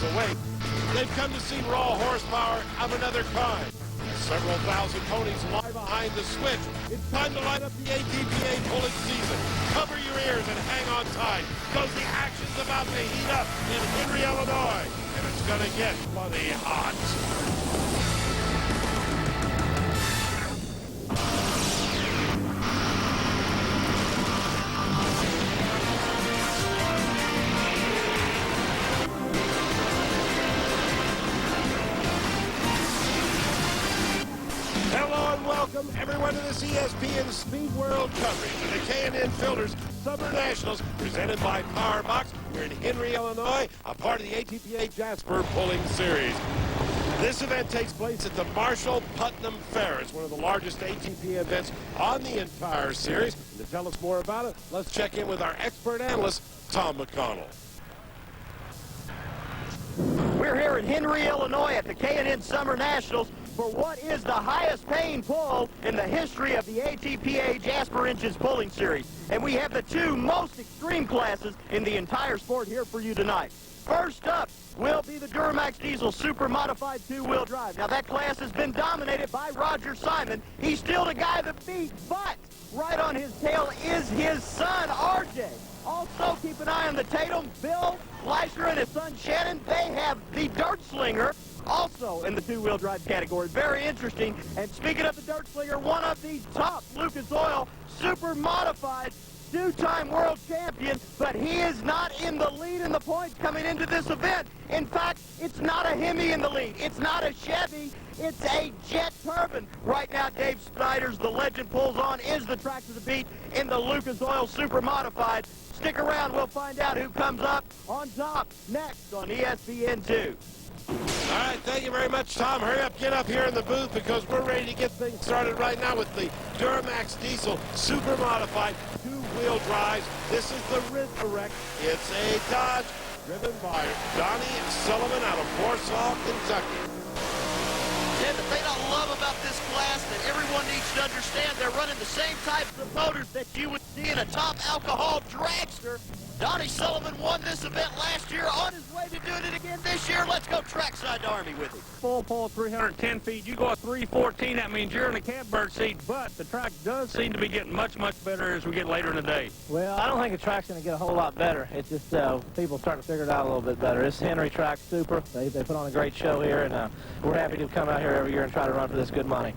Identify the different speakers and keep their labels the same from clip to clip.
Speaker 1: pounds of weight. They've come to see raw horsepower of another kind. Several thousand ponies lie behind the switch. It's time to light up the ATPA pulling season. Cover your ears and hang on tight, because the action's about to heat up in Henry, Illinois, and it's going to get bloody hot. Welcome everyone to this ESPN Speed World coverage of the K&N Filters Summer Nationals, presented by Power Box. We're in Henry, Illinois, a part of the ATPA Jasper Pulling Series. This event takes place at the Marshall Putnam Fair. It's one of the largest ATP events on the entire series. And to tell us more about it, let's check in with our expert analyst, Tom McConnell.
Speaker 2: We're here in Henry, Illinois at the K&N Summer Nationals for what is the highest paying pull in the history of the ATPA Jasper Inches Pulling Series. And we have the two most extreme classes in the entire sport here for you tonight. First up will be the Duramax Diesel Super Modified two-wheel drive. Now that class has been dominated by Roger Simon. He's still the guy that beat, but right on his tail is his son, RJ. Also, keep an eye on the Tatum, Bill, Fleischer, and his son Shannon. They have the Dirt Slinger, also in the two-wheel drive category. Very interesting. And speaking of the Dirt Slinger, one of the top Lucas Oil Super Modified two-time world champion, but he is not in the lead in the points coming into this event. In fact, it's not a Hemi in the lead. It's not a Chevy. It's a Jet Turbine. Right now, Dave Snyder's The Legend Pulls On is the track to the beat in the Lucas Oil Super Modified. Stick around. We'll find out who comes up on top next on ESPN2.
Speaker 1: All right, thank you very much, Tom. Hurry up, get up here in the booth, because we're ready to get things started right now with the Duramax Diesel Super Modified two-wheel drives. This is the Resurrect. It's a Dodge driven by Donnie Sullivan out of Warsaw, Kentucky.
Speaker 2: And the thing I love about this class that everyone needs to understand, they're running the same types of motors that you would see in a top alcohol dragster. Donnie Sullivan won this event last year, on his way to doing it again this year. Let's go trackside Army with him.
Speaker 3: Full pull 310 feet. You go at 314, that means you're in a catbird seat, but the track does seem to be getting much, much better as we get later in the day.
Speaker 4: Well, I don't think the track's going to get a whole lot better. It's just people starting to figure it out a little bit better. This Henry track super. They put on a great show here, and we're happy to come out here every year and try to run for this good money.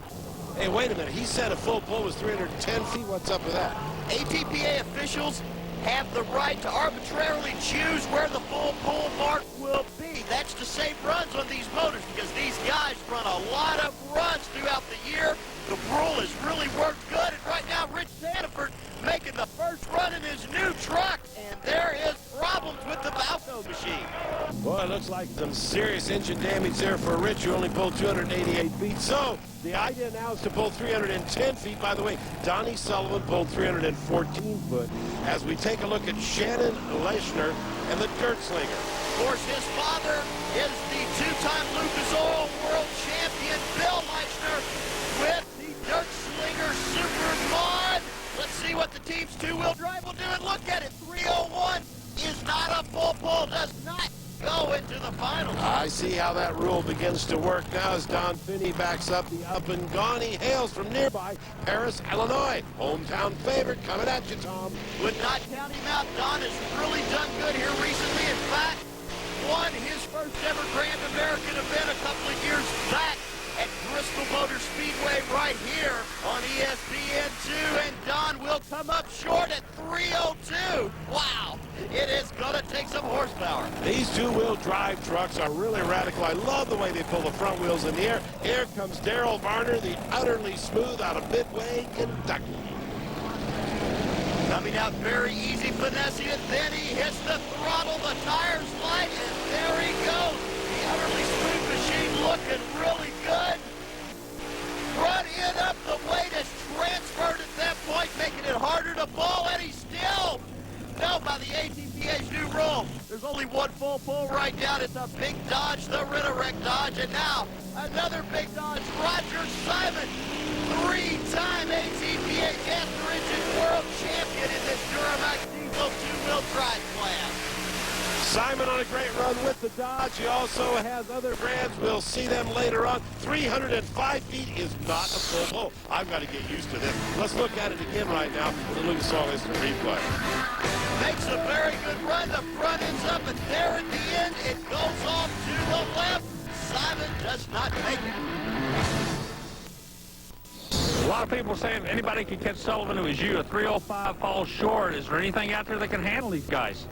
Speaker 1: Hey, wait a minute. He said a full pull was 310 feet. What's up with that?
Speaker 2: ATPA officials have the right to arbitrarily choose where the full pull mark will be. That's to save runs on these motors, because these guys run a lot of runs throughout the year. The rule has really worked good, and right now Rich Sanford making the first run in his new truck, and there is problems with the Valco machine.
Speaker 1: Boy, it looks like some serious engine damage there for Rich, who only pulled 288 feet. So the idea now is to pull 310 feet. By the way, Donnie Sullivan pulled 314 foot. As we take a look at Shannon Leishner and the Dirt Slinger.
Speaker 2: Of course, his father is the two-time Lucas Oil World Champion, Bill Leishner, with the Dirt Slinger Super Mod. Let's see what the team's two-wheel drive will do. And look at it, 301 is not a full pull, does not go into the final.
Speaker 1: I see how that rule begins to work now as Don Finney backs up the up and gone. He hails from nearby Paris, Illinois. Hometown favorite coming at you, Tom.
Speaker 2: Would not count him out. Don has really done good here recently. In fact, won his first ever Grand American event a couple of years back at Bristol Motor Speedway right here on ESPN2, and Don will come up short at 302. Wow, it is going to take some horsepower.
Speaker 1: These two-wheel drive trucks are really radical. I love the way they pull the front wheels in the air. Here comes Darrell Varner, the utterly smooth out of Midway, Kentucky.
Speaker 2: Coming out very easy, finessing it, then he hits the throttle, the tires light, and there he goes. The utterly smooth machine looking really good. Front end up, the weight is transferred at that point, making it harder to pull, and he's still held by the ATPA's new rule. There's only one full pull right now. It's a big Dodge, the Resurrect Dodge, and now another big Dodge, Roger Simon, three-time ATPA Jasper Engine World Champion in this Duramax Diesel two-wheel drive class.
Speaker 1: Simon on a great run with the Dodge. He also has other brands. We'll see them later on. 305 feet is not a full pull. I've got to get used to this. Let's look at it again right now with the Lucas Oil Instant Replay.
Speaker 2: Makes a very good run. The front ends up, and there at the end, it goes off to the left. Simon does not make it.
Speaker 3: A lot of people saying anybody can catch Sullivan. It was you. A 305 falls short. Is there anything out there that can handle these guys?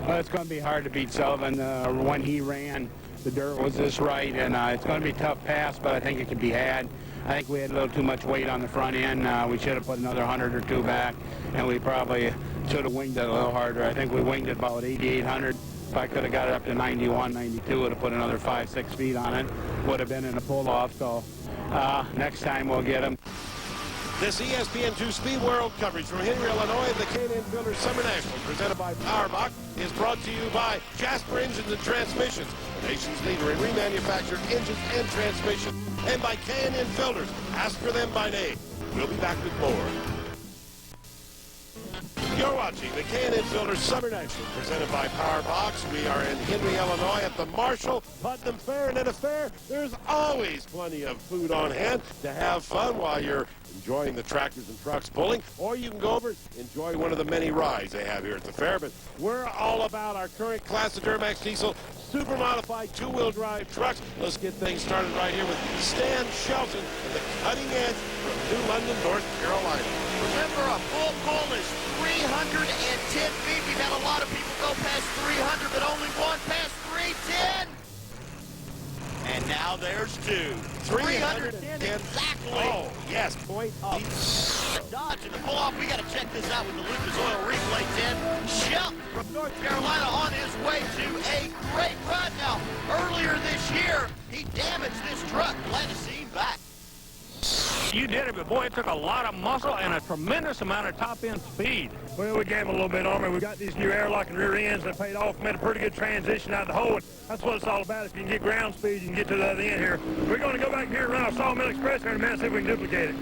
Speaker 5: Well, it's going to be hard to beat Sullivan. When he ran, the dirt was this right, and it's going to be a tough pass, but I think it can be had. I think we had a little too much weight on the front end. We should have put another 100 or 2 back, and we probably should have winged it a little harder. I think we winged it about 8,800. If I could have got it up to 91, 92, would have put another 5-6 feet on it. Would have been in a pull-off, so next time we'll get him.
Speaker 1: This ESPN2 Speed World coverage from Henry, Illinois, the K&N Builders Summer National, presented by Powerbox, is brought to you by Jasper Engines and Transmissions, the nation's leader in remanufactured engines and transmissions, and by K&N Builders. Ask for them by name. We'll be back with more. You're watching the K&N Builders Summer National, presented by Powerbox. We are in Henry, Illinois at the Marshall Putnam Fair, and at a fair, there's always plenty of food on hand to have fun while you're enjoying the tractors and trucks pulling, or you can go over and enjoy one of the many rides they have here at the fair. But we're all about our current class of Duramax diesel super modified two-wheel drive trucks. Let's get things started right here with Stan Shelton at the cutting edge from New London, North Carolina.
Speaker 2: Remember, a full pull is 310 feet. We've had a lot of people go past 300, but only one past 310. And now there's 2. 310 exactly.
Speaker 1: Oh, yes, point up.
Speaker 2: Dodge and the pull-off. We got to check this out with the Lucas Oil Replay 10. Shelton from North Carolina on his way to a great run. Now, earlier this year, he damaged this truck. Glad to see him back.
Speaker 3: You did it, but boy, it took a lot of muscle and a tremendous amount of top-end speed.
Speaker 6: Well, we gave him a little bit on it. We got these new airlock and rear ends that paid off, made a pretty good transition out of the hole. And that's what it's all about. If you can get ground speed, you can get to the other end here. We're going to go back here and run a Sawmill Express here in a minute, see if we can duplicate it.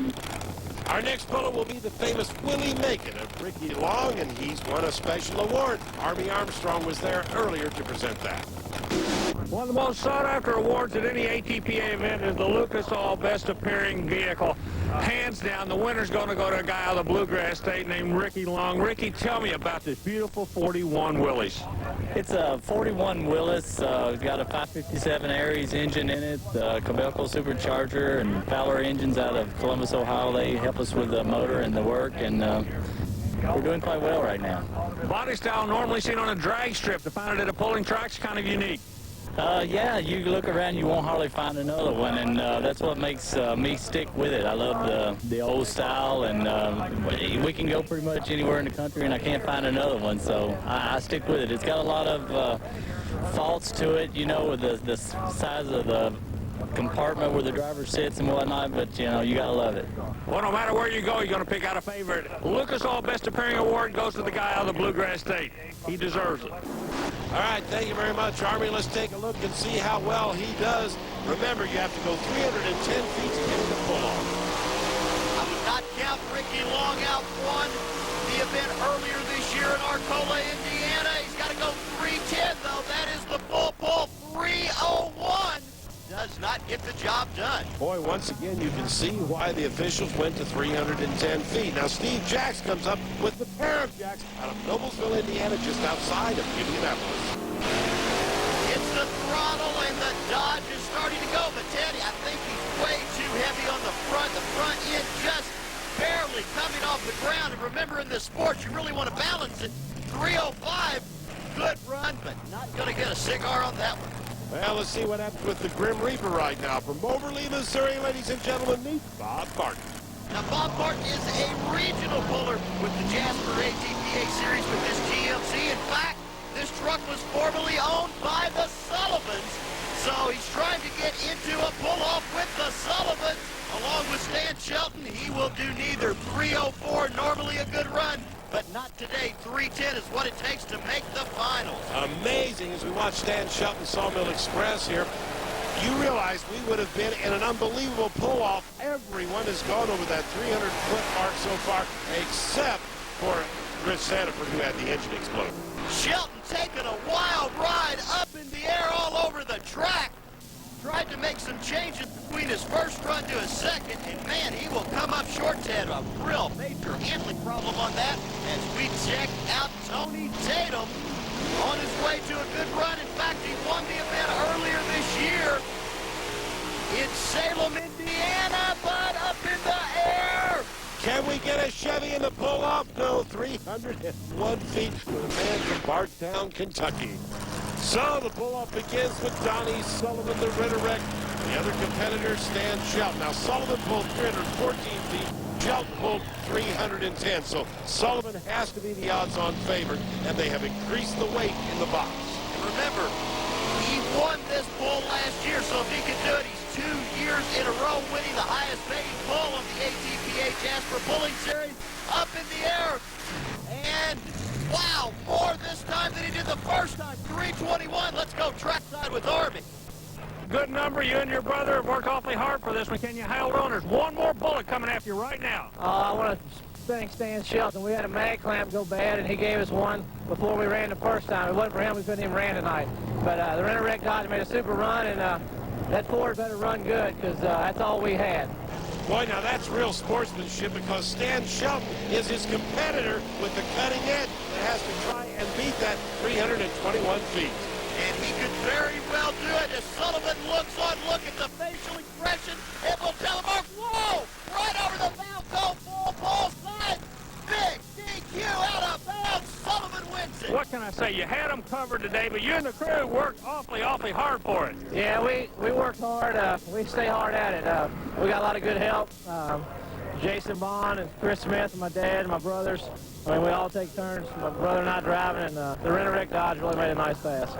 Speaker 1: Our next puller will be the famous Willie Macon of Ricky Long, and he's won a special award. Army Armstrong was there earlier to present that.
Speaker 3: One of the most sought-after awards at any ATPA event is the Lucas Oil Best Appearing Vehicle. Hands down, the winner's going to go to a guy out of the Bluegrass State named Ricky Long. Ricky, tell me about this beautiful 41 Willys.
Speaker 7: It's a 41 Willis, got a 557 Aries engine in it, Cabelco supercharger, and Fowler engines out of Columbus, Ohio. They help us with the motor and the work, and we're doing quite well right now.
Speaker 3: Body style normally seen on a drag strip. To find it at a pulling track's kind of unique.
Speaker 7: Yeah, you look around, you won't hardly find another one, and that's what makes me stick with it. I love the old style, and we can go pretty much anywhere in the country, and I can't find another one, so I stick with it. It's got a lot of faults to it, you know, with the size of the compartment where the driver sits and whatnot, but, you know, you gotta love it.
Speaker 3: Well, no matter where you go, you're going to pick out a favorite. Lucas Oil Best Appearing Award goes to the guy out of the Bluegrass State. He deserves it.
Speaker 1: All right, thank you very much, Army. Let's take a look and see how well he does. Remember, you have to go 310 feet to get the pull-off.
Speaker 2: I would not count Ricky Long out won the event earlier this year in Arcola, Indiana. He's got to go 310, though. That is the full pull. 301 does not get the job done.
Speaker 1: Boy, once again, you can see why the officials went to 310 feet. Now, Steve Jacks comes up with the pair of jacks out of Noblesville, Indiana, just outside of Indianapolis.
Speaker 2: It's the throttle, and the Dodge is starting to go. But, Teddy, I think he's way too heavy on the front. The front end just barely coming off the ground. And remember, in this sport, you really want to balance it. 305, good run, but not going to get a cigar on that one.
Speaker 1: Well, let's see what happens with the Grim Reaper right now. From Moberly, Missouri, ladies and gentlemen, meet Bob Martin.
Speaker 2: Now, Bob Martin is a regional puller with the Jasper ATPA series with this GMC. In fact, this truck was formerly owned by the Sullivans. So he's trying to get into a pull-off with the Sullivans. Along with Stan Shelton, he will do neither. 304, normally a good run, but not today. 310 is what it takes to make the finals.
Speaker 1: Amazing as we watch Stan Shelton Sawmill Express here. You realize we would have been in an unbelievable pull-off. Everyone has gone over that 300-foot mark so far, except for Chris Sanford, who had the engine explode.
Speaker 2: Shelton taking a wild ride in the air all over the track. Tried to make some changes between his first run to his second, and man, he will come up short. Had a real major handling problem on that as we check out Tony Tatum on his way to a good run. In fact, he won the event earlier this year in Salem, Indiana, but up in the air.
Speaker 1: Can we get a Chevy in the pull-off? No, 301 feet for the man from Bardstown, Kentucky. So the pull-off begins with Donnie Sullivan, the Ritter-Wreck. The other competitor, Stan Shelton. Now, Sullivan pulled 314 feet. Shelton pulled 310. So Sullivan has to be the odds-on favorite, and they have increased the weight in the box.
Speaker 2: And remember, he won this bull last year, so if he can do it, he's 2 years in a row winning the highest paying bull of the ATPA Jasper Pulling Series. Up in the air, and wow, more this time than he did the first time. 321. Let's go trackside with Army.
Speaker 3: Good number. You and your brother have worked awfully hard for this one. Can you hold on? There's one more bullet coming after you right now.
Speaker 4: I want to thank Stan Shelton. We had a mag clamp go bad, and he gave us one before we ran the first time. If it wasn't for him, we couldn't even ran tonight. But the Ritter-Wreck Dodge made a super run, and that Ford better run good because that's all we had.
Speaker 1: Boy, now that's real sportsmanship because Stan Shelton is his competitor with the cutting edge that has to try and beat that 321 feet.
Speaker 2: And he could very well do it as Sullivan looks on. Look at the facial expression. It will tell him, whoa, right over the mouth, go full ball side. Big DQ out of bounds. Sullivan wins it.
Speaker 3: What can I say? You had them covered today, but you and the crew worked awfully hard for it.
Speaker 4: Yeah, we worked hard. We stay hard at it. We got a lot of good help. Jason Bond and Chris Smith and my dad and my brothers. I mean, we all take turns. My brother and I driving, and the Ritter-Wreck Dodge really made a nice pass.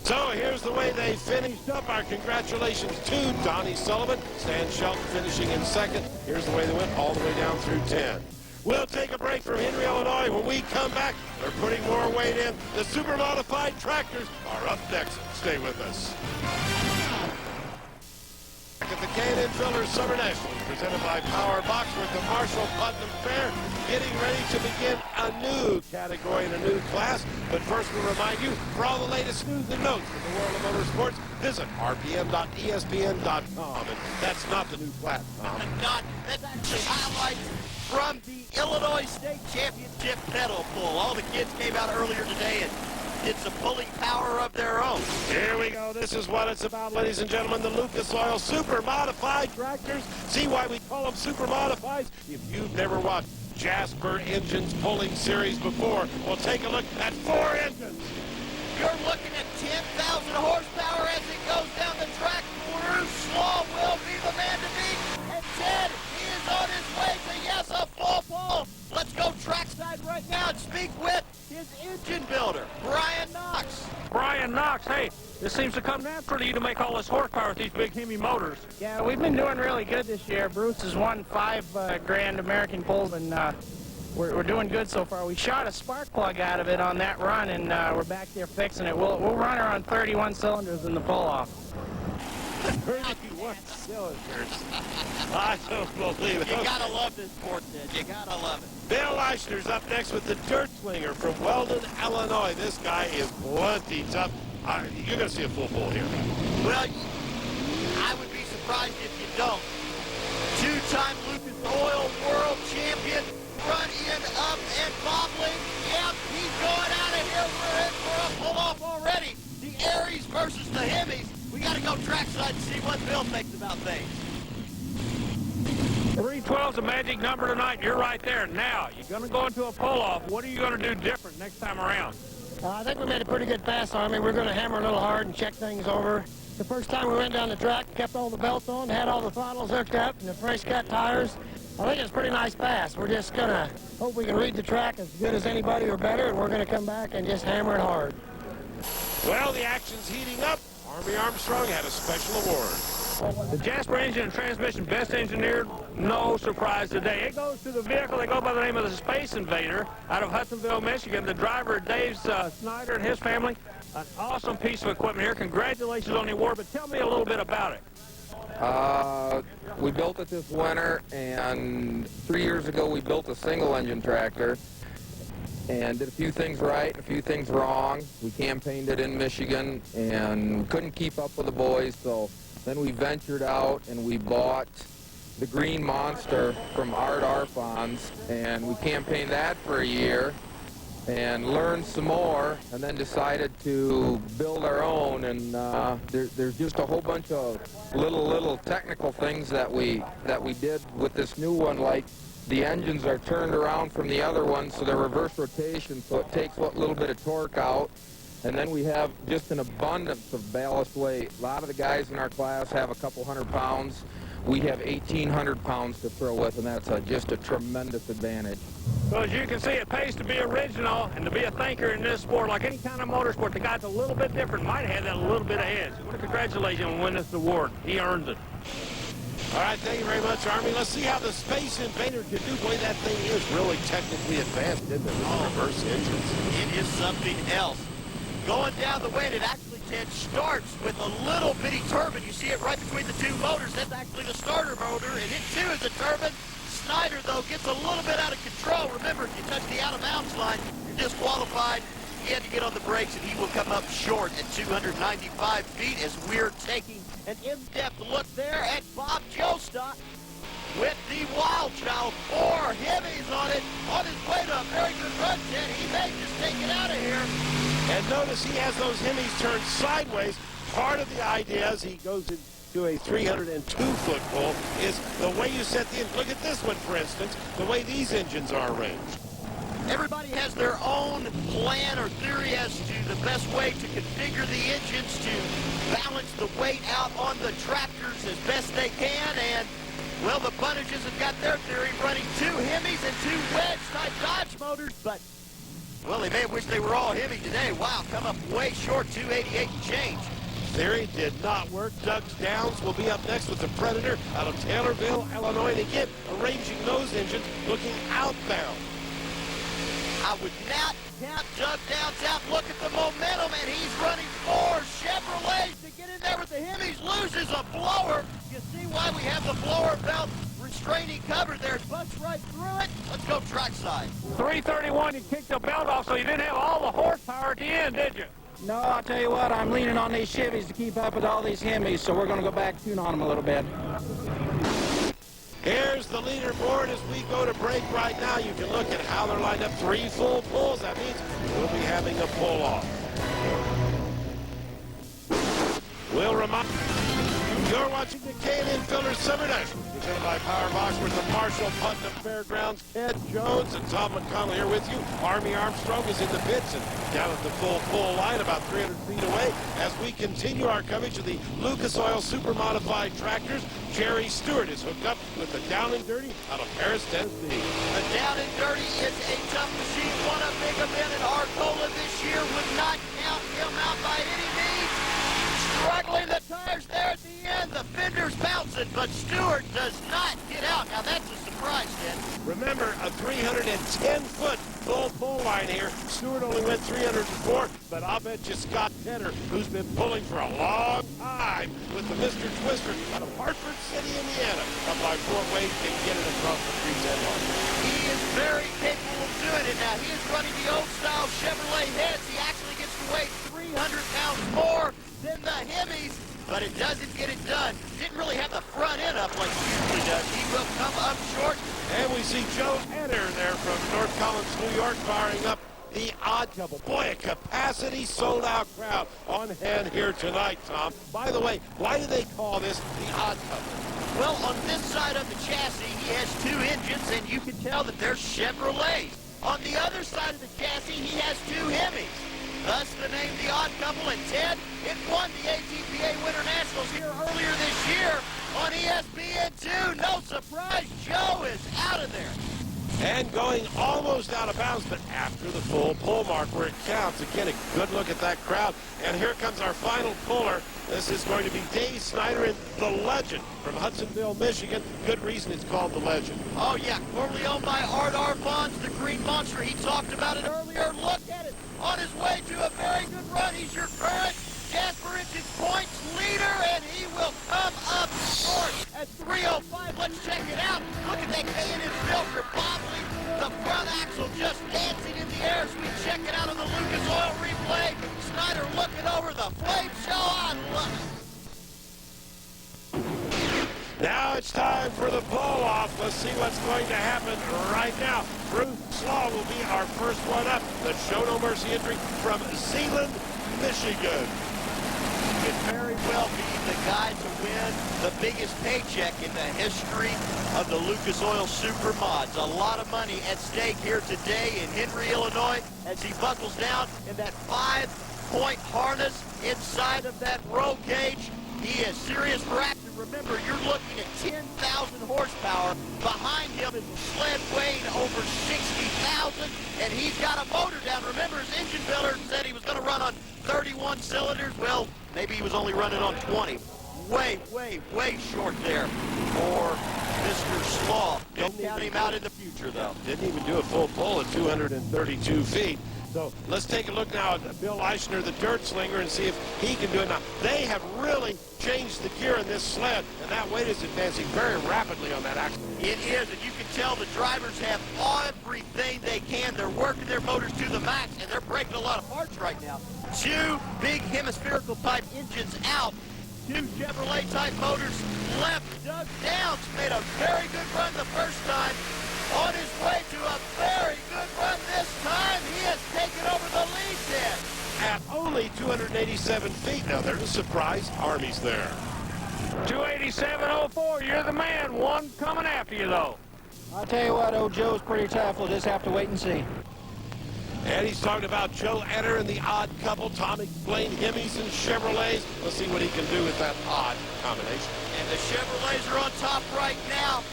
Speaker 1: So here's the way they finished up. Our congratulations to Donnie Sullivan. Stan Shelton finishing in second. Here's the way they went all the way down through 10. We'll take a break from Henry, Illinois. When we come back, they're putting more weight in. The super modified tractors are up next. Stay with us. At the K&N Fielders Summer Nationals, presented by Power Box with the Marshall Putnam Fair, getting ready to begin a new category and a new class. But first, we remind you, for all the latest news and notes in the world of motorsports, visit rpm.espn.com. And that's not the new flat, Tom.
Speaker 2: That's actually highlights from the Illinois State Championship pedal pull. All the kids came out earlier today and did some pulling power of their own.
Speaker 1: Here we go. This is what it's about, ladies and gentlemen. The Lucas Oil Super Modified Tractors. See why we call them Super Modifieds? If you've never watched Jasper Engines Pulling Series before, well, take a look at 4 engines.
Speaker 2: You're looking at 10,000 horsepower as it goes down the track. Bruce Law will be the man to beat. And Ted, he is on his way to, yes, a full pull. Let's go trackside right now and speak with his engine builder, Brian Knox.
Speaker 3: Brian Knox, hey, this seems to come natural to you to make all this horsepower with these big Hemi motors.
Speaker 8: Yeah, we've been doing really good this year. Bruce has won 5 Grand American pulls, and we're doing good so far. We shot a spark plug out of it on that run, and we're back there fixing it. We'll run her on 31 cylinders in the pull-off.
Speaker 1: 31 cylinders. I don't believe it.
Speaker 2: You gotta love this sport, Ted. You gotta love it.
Speaker 1: Bill Eichner's up next with the Dirt Slinger from Weldon, Illinois. This guy is plenty tough. You're going to see a full pull here.
Speaker 2: Well, I would be surprised if you don't. 2-time Lucas Oil World Champion, front end up and bobbling. Yep, he's going out of here. We're in for a pull-off already. The Aries versus the Hemis. We got to go trackside and see what Bill thinks about things.
Speaker 3: 312's a magic number tonight. You're right there. Now, you're going to go into a pull-off. What are you going to do different next time around?
Speaker 8: I think we made a pretty good pass on it. We're going to hammer a little hard and check things over. The first time we went down the track, kept all the belts on, had all the throttles hooked up, and the fresh cut tires. I think it's a pretty nice pass. We're just going to hope we can read the track as good as anybody or better, and we're going to come back and just hammer it hard.
Speaker 1: Well, the action's heating up. Army Armstrong had a special award.
Speaker 3: The Jasper engine and transmission, best engineered, no surprise today. It goes to the vehicle they go by the name of the Space Invader out of Hudsonville, Michigan. The driver, Dave Snyder, and his family. An awesome piece of equipment here. Congratulations on the award, but tell me a little bit about it.
Speaker 9: We built it this winter, and 3 years ago we built a single engine tractor. and did a few things right and a few things wrong. We campaigned it in Michigan and couldn't keep up with the boys, so then we ventured out and we bought the Green Monster from Art Arfons, and we campaigned that for a year and learned some more, and then decided to build our own. And there's just a whole bunch of little technical things that we did with this new one, like the engines are turned around from the other one, so they're reverse rotation, so it takes a little bit of torque out. And then we have just an abundance of ballast weight. A lot of the guys in our class have a couple hundred pounds. We have 1,800 pounds to throw with, and that's just a tremendous advantage.
Speaker 3: So as you can see, it pays to be original and to be a thinker in this sport. Like any kind of motorsport, the guy's a little bit different. Might have that a little bit of edge. Well, congratulations on winning this award. He earned it.
Speaker 1: All right, thank you very much, Army. Let's see how the Space Invader can do. Boy, that thing is really technically advanced, isn't it, with the reverse engines?
Speaker 2: It is something else. Going down the way, it actually, Ted, starts with a little bitty turbine. You see it right between the two motors. That's actually the starter motor, and it too is a turbine. Snyder, though, gets a little bit out of control. Remember, if you touch the out-of-bounds line, you're disqualified. He had to get on the brakes, and he will come up short at 295 feet as we're taking an in-depth look there at Bob Jostock with the Wild Child. 4 Heavies on it, on his way to a very good run, Ted. He may just take it out of here.
Speaker 1: And notice he has those Hemis turned sideways. Part of the idea as he goes into a 302-foot pull is the way you set the engine. Look at this one, for instance, the way these engines are arranged.
Speaker 2: Everybody has their own plan or theory as to the best way to configure the engines to balance the weight out on the tractors as best they can. And, well, the Bunnages have got their theory, running 2 Hemis and 2 wedge-type Dodge motors, but well, they may have wished they were all Hemi today. Wow, come up way short, 288 and change.
Speaker 1: Theory did not work. Doug Downs will be up next with the Predator out of Taylorville, Illinois. And again, arranging those engines, looking outbound.
Speaker 2: I would not count Doug Downs out. Look at the momentum, and he's running 4 Chevrolets to get in there with the Hemis. Loses a blower. You see why we have the blower belt restraining cover there. Butts right through it. Let's go trackside.
Speaker 3: 331, you kicked the belt off, so you didn't have all the horsepower at the end, did you?
Speaker 10: No, I'll tell you what, I'm leaning on these Chevys to keep up with all these Hemis, so we're going to go back tune on them a little bit.
Speaker 1: Here's the leaderboard as we go to break right now. You can look at how they're lined up. 3 full pulls. That means we'll be having a pull-off. We'll remind you're watching the K&N Filters Summer National, presented by Power Box with the Marshall Putnam Fairgrounds. Ted Jones and Tom McConnell here with you. Army Armstrong is in the pits and down at the full line about 300 feet away as we continue our coverage of the Lucas Oil Super Modified tractors. Jerry Stewart is hooked up with the Down and Dirty out of Paris, Tennessee.
Speaker 2: The Down and Dirty is a tough machine. Won a big event in Arcola this year. Would not count him out by any means. Struggling the tires there at the end. The fender's bouncing, but Stewart does not get out. Now that's a surprise, Ted.
Speaker 1: Remember, a 310-foot full pull line here. Stewart only went 304, but I'll bet you Scott Tedder, who's been pulling for a long time with the Mr. Twister out of Hartford City, Indiana, up by Fort Wayne, can get it across the 310 line.
Speaker 2: He is very capable of doing it. Now, he is running the old-style Chevrolet heads. He actually gets to weigh 300 pounds more than the Hemis, but it doesn't get it done. Didn't really have the front end up like he usually does. He will come up short.
Speaker 1: And we see Joe Eder there from North Collins, New York, firing up the Odd Couple. Boy, a capacity sold-out crowd on hand here tonight, Tom. By the way, why do they call this the Odd Couple?
Speaker 2: Well, on this side of the chassis, he has 2 engines, and you can tell that they're Chevrolets. On the other side of the chassis, he has 2 Hemis. Thus the name The Odd Couple. And Ted, it won the ATPA Winter Nationals here earlier this year on ESPN2. No surprise, Joe is out of there.
Speaker 1: And going almost out of bounds, but after the full pull mark where it counts. Again, a good look at that crowd. And here comes our final puller. This is going to be Dave Snyder in the Legend from Hudsonville, Michigan. Good reason it's called the Legend.
Speaker 2: Oh, yeah, formerly owned by Art Arfons, the Green Monster. He talked about it earlier. Look at it. On his way to a very good run. He's your current Jasper Engines points leader, and he will come up short at 305. Let's check it out. Look at that K&N filter bobbling. The front axle just dancing in the air.
Speaker 1: see what's going to happen right now. Bruce Slaw will be our first one up. The Show No Mercy entry from Zeeland, Michigan.
Speaker 2: Could very well be the guy to win the biggest paycheck in the history of the Lucas Oil Super Mods. A lot of money at stake here today in Henry, Illinois, as he buckles down in that 5-point harness inside of that roll cage. He is serious for action. Remember, you're looking at 10,000 horsepower. Behind him is a sled weighing over 60,000, and he's got a motor down. Remember, his engine builder said he was going to run on 31 cylinders. Well, maybe he was only running on 20. Way, way, way short there for Mr. Slaw. Don't count him out in the future, though.
Speaker 1: Didn't even do a full pull at 232 feet. So let's take a look now at Bill Eichner, the dirt slinger, and see if he can do it. Now, they have really changed the gear in this sled, and that weight is advancing very rapidly on that axle.
Speaker 2: It is, and you can tell the drivers have everything they can. They're working their motors to the max, and they're breaking a lot of parts right now. Two big hemispherical type engines out. Two Chevrolet type motors left. Doug Downs made a very good run the first time. On his way to a very good run this time. He has taken over the lead then.
Speaker 1: At only 287 feet. Now, there's a surprise. Army's there.
Speaker 3: 287.04, you're the man. One coming after you, though.
Speaker 10: I'll tell you what, old Joe's pretty tough. We'll just have to wait and see.
Speaker 1: And he's talking about Joe Etter and the odd couple. Tom explained Hemis and Chevrolets. Let's see what he can do with that odd combination.
Speaker 2: And the Chevrolets are on top right now.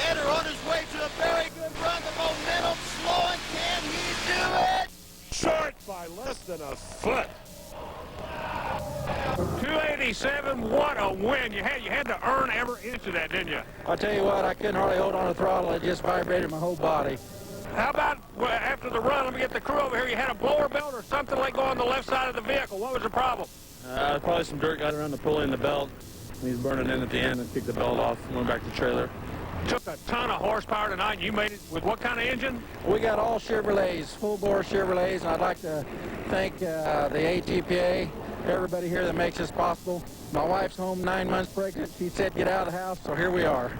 Speaker 2: Etter on his way to a very good run. The momentum slowing. Can he do it?
Speaker 1: Short by less than a foot.
Speaker 3: 287, what a win. You had to earn every inch of that, didn't you?
Speaker 10: I'll tell you what, I couldn't hardly hold on the throttle. It just vibrated my whole body.
Speaker 3: How about after the run, let me get the crew over here, you had a blower belt or something like go on the left side of the vehicle. What was the problem?
Speaker 11: Probably some dirt got around the pulley in the belt. He's burning in at the end and kicked the belt off and went back to the trailer.
Speaker 3: Took a ton of horsepower tonight. You made it with what kind of engine?
Speaker 10: We got all Chevrolets, full-bore Chevrolets, and I'd like to thank the ATPA, everybody here that makes this possible. My wife's home 9 months pregnant. She said get out of the house, so here we are.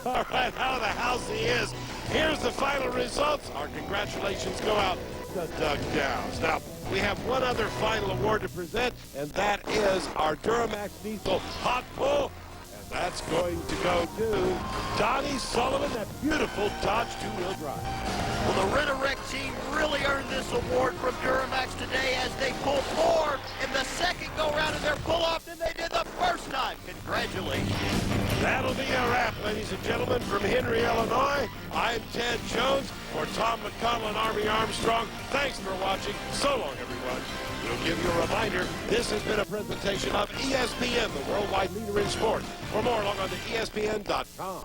Speaker 1: All right, out of the house he is. Here's the final results. Our congratulations go out to Doug Downs. Now, we have one other final award to present, and that is our Duramax Diesel Hot Pull. And that's going to go to Donnie Sullivan, that beautiful Dodge two-wheel drive.
Speaker 2: Well, the Rent-A-Wreck team really earned this award from Duramax today as they pulled more in the second go-round of their pull-off than they did the first time. Congratulations.
Speaker 1: That'll be a wrap, ladies and gentlemen, from Henry, Illinois. I'm Ted Jones for Tom McConnell and Army Armstrong. Thanks for watching. So long, everyone. We'll give you a reminder, this has been a presentation of ESPN, the worldwide leader in sports. For more, log on to ESPN.com.